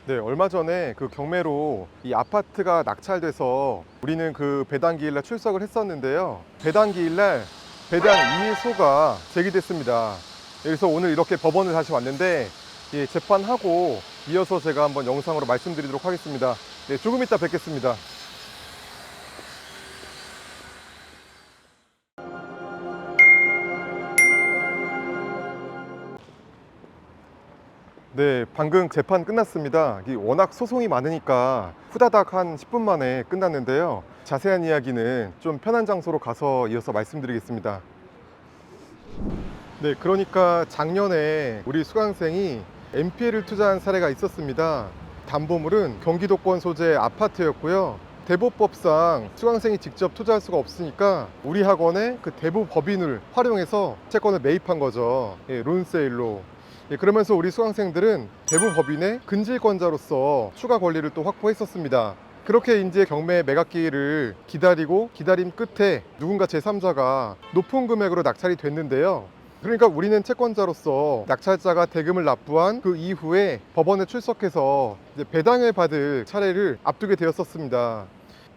네, 얼마 전에 그 경매로 이 아파트가 낙찰돼서 우리는 그 배당기일날 출석을 했었는데요. 배당기일날 배당 이의소가 제기됐습니다. 그래서 오늘 이렇게 법원을 다시 왔는데 예, 재판하고 이어서 제가 한번 영상으로 말씀드리도록 하겠습니다. 네, 조금 이따 뵙겠습니다. 네, 방금 재판 끝났습니다. 워낙 소송이 많으니까 후다닥 한 10분 만에 끝났는데요. 자세한 이야기는 좀 편한 장소로 가서 이어서 말씀드리겠습니다. 네, 그러니까 작년에 우리 수강생이 NPL을 투자한 사례가 있었습니다. 담보물은 경기도권 소재 아파트였고요. 대부법상 수강생이 직접 투자할 수가 없으니까 우리 학원의 그 대부법인을 활용해서 채권을 매입한 거죠. 예, 론세일로. 예, 그러면서 우리 수강생들은 대부법인의 근질권자로서 추가 권리를 또 확보했었습니다. 그렇게 이제 경매 매각기일을 기다리고 기다림 끝에 누군가 제3자가 높은 금액으로 낙찰이 됐는데요. 그러니까 우리는 채권자로서 낙찰자가 대금을 납부한 그 이후에 법원에 출석해서 이제 배당을 받을 차례를 앞두게 되었었습니다.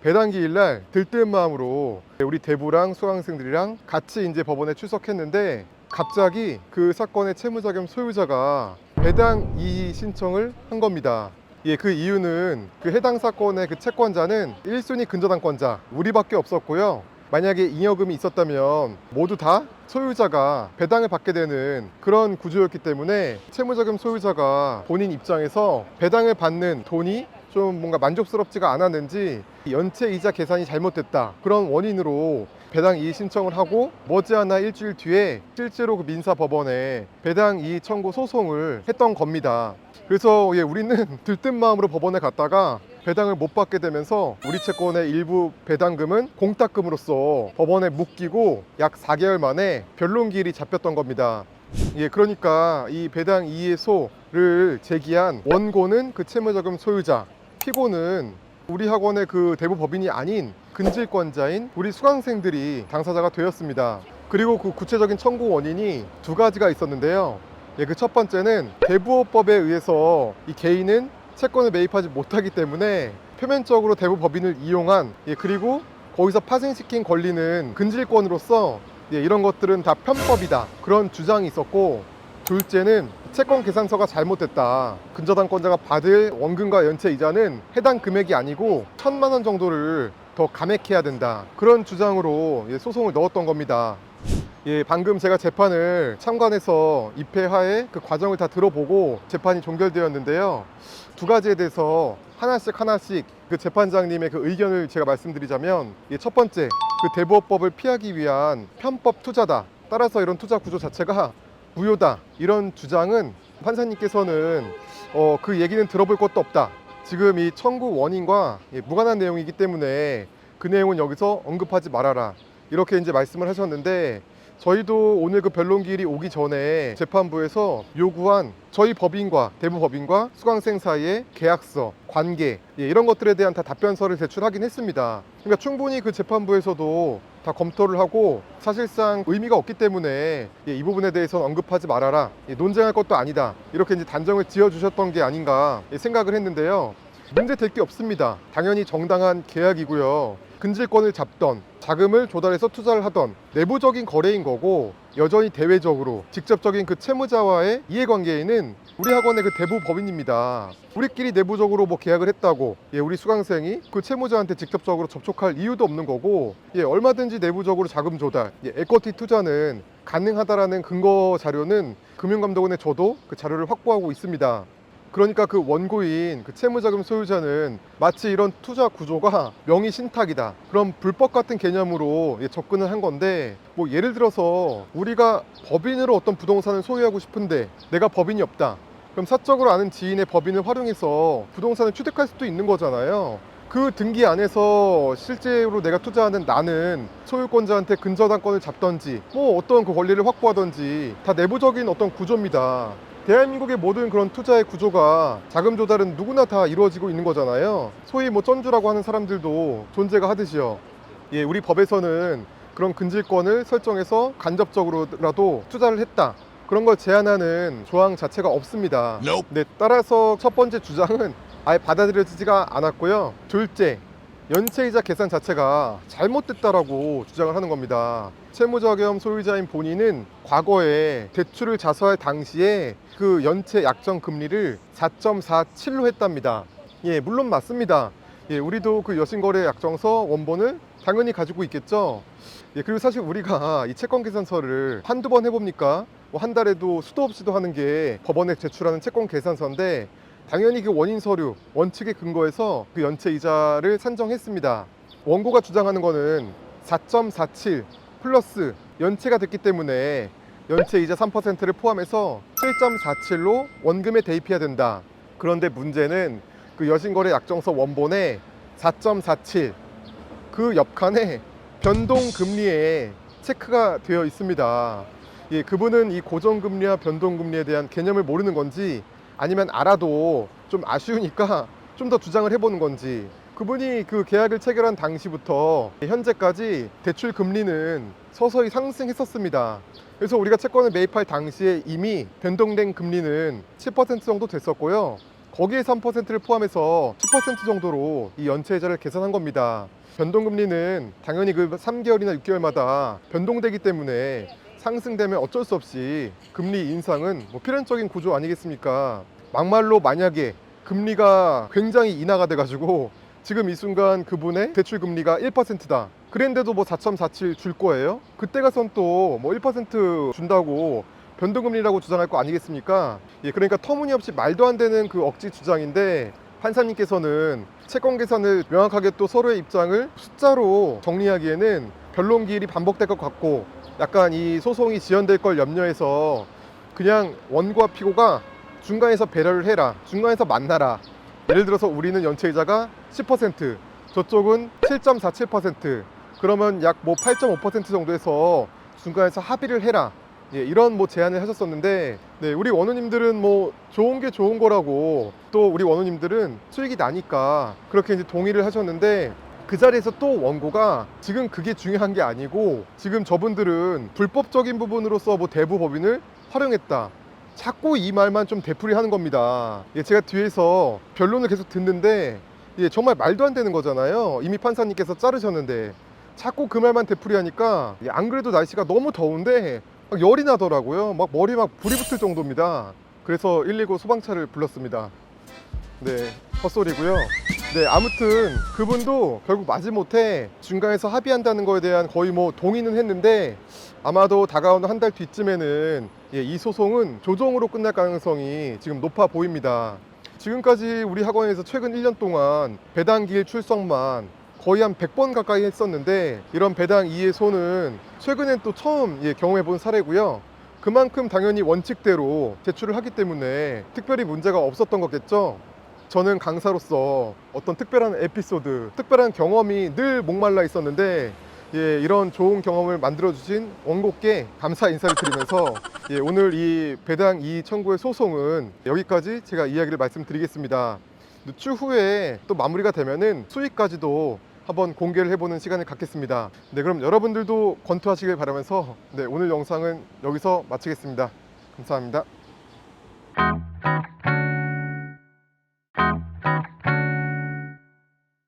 배당기일날 들뜬 마음으로 우리 대부랑 수강생들이랑 같이 이제 법원에 출석했는데 갑자기 그 사건의 채무자 겸 소유자가 배당 이의 신청을 한 겁니다. 예, 그 이유는 그 해당 사건의 그 채권자는 1순위 근저당권자 우리밖에 없었고요. 만약에 잉여금이 있었다면 모두 다 소유자가 배당을 받게 되는 그런 구조였기 때문에 채무자 겸 소유자가 본인 입장에서 배당을 받는 돈이 좀 뭔가 만족스럽지가 않았는지 연체 이자 계산이 잘못됐다, 그런 원인으로 배당 이의 신청을 하고 머지않아 일주일 뒤에 실제로 그 민사법원에 배당 이의 청구 소송을 했던 겁니다. 그래서 우리는 들뜬 마음으로 법원에 갔다가 배당을 못 받게 되면서 우리 채권의 일부 배당금은 공탁금으로서 법원에 묶이고 약 4개월 만에 변론기일이 잡혔던 겁니다. 예, 그러니까 이 배당 이의소를 제기한 원고는 그 채무자금 소유자, 피고는 우리 학원의 그 대부법인이 아닌 근질권자인 우리 수강생들이 당사자가 되었습니다. 그리고 그 구체적인 청구 원인이 두 가지가 있었는데요. 예, 그 첫 번째는 대부업법에 의해서 이 개인은 채권을 매입하지 못하기 때문에 표면적으로 대부법인을 이용한, 예, 그리고 거기서 파생시킨 권리는 근질권으로서 이런 것들은 다 편법이다, 그런 주장이 있었고, 둘째는 채권 계산서가 잘못됐다, 근저당권자가 받을 원금과 연체 이자는 해당 금액이 아니고 1,000만 원 정도를 더 감액해야 된다, 그런 주장으로 소송을 넣었던 겁니다. 예, 방금 제가 재판을 참관해서 입회하에 그 과정을 다 들어보고 재판이 종결되었는데요. 두 가지에 대해서 하나씩 그 재판장님의 그 의견을 제가 말씀드리자면, 첫 번째, 그 대부업법을 피하기 위한 편법 투자다, 따라서 이런 투자 구조 자체가 무효다, 이런 주장은 판사님께서는 그 얘기는 들어볼 것도 없다, 지금 이 청구 원인과 무관한 내용이기 때문에 그 내용은 여기서 언급하지 말아라, 이렇게 이제 말씀을 하셨는데, 저희도 오늘 그 변론기일이 오기 전에 재판부에서 요구한 저희 법인과 대부법인과 수강생 사이의 계약서, 관계, 이런 것들에 대한 다 답변서를 제출하긴 했습니다. 그러니까 충분히 그 재판부에서도 다 검토를 하고 사실상 의미가 없기 때문에 이 부분에 대해서는 언급하지 말아라, 논쟁할 것도 아니다, 이렇게 이제 단정을 지어주셨던 게 아닌가 생각을 했는데요. 문제될 게 없습니다. 당연히 정당한 계약이고요. 근질권을 잡던, 자금을 조달해서 투자를 하던 내부적인 거래인 거고, 여전히 대외적으로 직접적인 그 채무자와의 이해관계에는 우리 학원의 그 대부법인입니다. 우리끼리 내부적으로 뭐 계약을 했다고 우리 수강생이 그 채무자한테 직접적으로 접촉할 이유도 없는 거고, 얼마든지 내부적으로 자금 조달, 에쿼티 투자는 가능하다라는 근거 자료는 금융감독원에 저도 그 자료를 확보하고 있습니다. 그러니까 그 원고인 그 채무자금 소유자는 마치 이런 투자 구조가 명의신탁이다, 그런 불법 같은 개념으로 접근을 한 건데, 뭐 예를 들어서 우리가 법인으로 어떤 부동산을 소유하고 싶은데 내가 법인이 없다, 그럼 사적으로 아는 지인의 법인을 활용해서 부동산을 취득할 수도 있는 거잖아요. 그 등기 안에서 실제로 내가 투자하는 나는 소유권자한테 근저당권을 잡던지 뭐 어떤 그 권리를 확보하던지 다 내부적인 어떤 구조입니다. 대한민국의 모든 그런 투자의 구조가 자금 조달은 누구나 다 이루어지고 있는 거잖아요. 소위 뭐 쩐주라고 하는 사람들도 존재가 하듯이요. 예, 우리 법에서는 그런 근질권을 설정해서 간접적으로라도 투자를 했다, 그런 걸 제한하는 조항 자체가 없습니다. Nope. 네, 따라서 첫 번째 주장은 아예 받아들여지지가 않았고요. 둘째, 연체이자 계산 자체가 잘못됐다라고 주장을 하는 겁니다. 채무자금 소유자인 본인은 과거에 대출을 자수할 당시에 그 연체 약정 금리를 4.47로 했답니다. 예, 물론 맞습니다. 예, 우리도 그 여신거래 약정서 원본을 당연히 가지고 있겠죠. 예, 그리고 사실 우리가 이 채권 계산서를 한두 번 해봅니까? 뭐 한 달에도 수도 없이도 하는 게 법원에 제출하는 채권 계산서인데, 당연히 그 원인 서류, 원칙에 근거해서 그 연체 이자를 산정했습니다. 원고가 주장하는 거는 4.47 플러스 연체가 됐기 때문에 연체 이자 3%를 포함해서 7.47로 원금에 대입해야 된다. 그런데 문제는 그 여신거래 약정서 원본에 4.47 그 옆칸에 변동금리에 체크가 되어 있습니다. 예, 그분은 이 고정금리와 변동금리에 대한 개념을 모르는 건지, 아니면 알아도 좀 아쉬우니까 좀 더 주장을 해보는 건지, 그분이 그 계약을 체결한 당시부터 현재까지 대출 금리는 서서히 상승했었습니다. 그래서 우리가 채권을 매입할 당시에 이미 변동된 금리는 7% 정도 됐었고요. 거기에 3%를 포함해서 10% 정도로 이 연체이자를 계산한 겁니다. 변동금리는 당연히 그 3개월이나 6개월마다 변동되기 때문에 상승되면 어쩔 수 없이 금리 인상은 뭐 필연적인 구조 아니겠습니까? 막말로 만약에 금리가 굉장히 인하가 돼가지고 지금 이 순간 그분의 대출 금리가 1%다. 그랬는데도 뭐 4.47 줄 거예요? 그때 가선 또 뭐 1% 준다고 변동금리라고 주장할 거 아니겠습니까? 예, 그러니까 터무니없이 말도 안 되는 그 억지 주장인데, 판사님께서는 채권 계산을 명확하게 또 서로의 입장을 숫자로 정리하기에는 변론 기일이 반복될 것 같고, 약간 이 소송이 지연될 걸 염려해서 그냥 원고와 피고가 중간에서 배려를 해라, 중간에서 만나라. 예를 들어서 우리는 연체이자가 10%, 저쪽은 7.47%, 그러면 약 뭐 8.5% 정도에서 중간에서 합의를 해라. 예, 이런 뭐 제안을 하셨었는데, 네, 우리 원우님들은 뭐 좋은 게 좋은 거라고, 또 우리 원우님들은 수익이 나니까 그렇게 이제 동의를 하셨는데, 그 자리에서 또 원고가 지금 그게 중요한 게 아니고 지금 저분들은 불법적인 부분으로서 뭐 대부법인을 활용했다, 자꾸 이 말만 좀 되풀이하는 겁니다. 예, 제가 뒤에서 변론을 계속 듣는데, 예, 정말 말도 안 되는 거잖아요. 이미 판사님께서 자르셨는데 자꾸 그 말만 되풀이하니까, 예, 안 그래도 날씨가 너무 더운데 막 열이 나더라고요. 막 머리 막 불이 붙을 정도입니다. 그래서 119 소방차를 불렀습니다. 네, 헛소리고요. 네, 아무튼 그분도 결국 마지못해 중간에서 합의한다는 거에 대한 거의 뭐 동의는 했는데, 아마도 다가오는 한 달 뒤쯤에는, 예, 이 소송은 조정으로 끝날 가능성이 지금 높아 보입니다. 지금까지 우리 학원에서 최근 1년 동안 배당기일 출석만 거의 한 100번 가까이 했었는데, 이런 배당 이해소는 최근엔 또 처음, 예, 경험해 본 사례고요. 그만큼 당연히 원칙대로 제출을 하기 때문에 특별히 문제가 없었던 거겠죠. 저는 강사로서 어떤 특별한 에피소드, 특별한 경험이 늘 목말라 있었는데, 예, 이런 좋은 경험을 만들어주신 원고께 감사 인사를 드리면서, 예, 오늘 이 배당 이의 청구의 소송은 여기까지 제가 이야기를 말씀드리겠습니다. 추후에 또 마무리가 되면은 수익까지도 한번 공개를 해보는 시간을 갖겠습니다. 네, 그럼 여러분들도 권투하시길 바라면서, 네, 오늘 영상은 여기서 마치겠습니다. 감사합니다.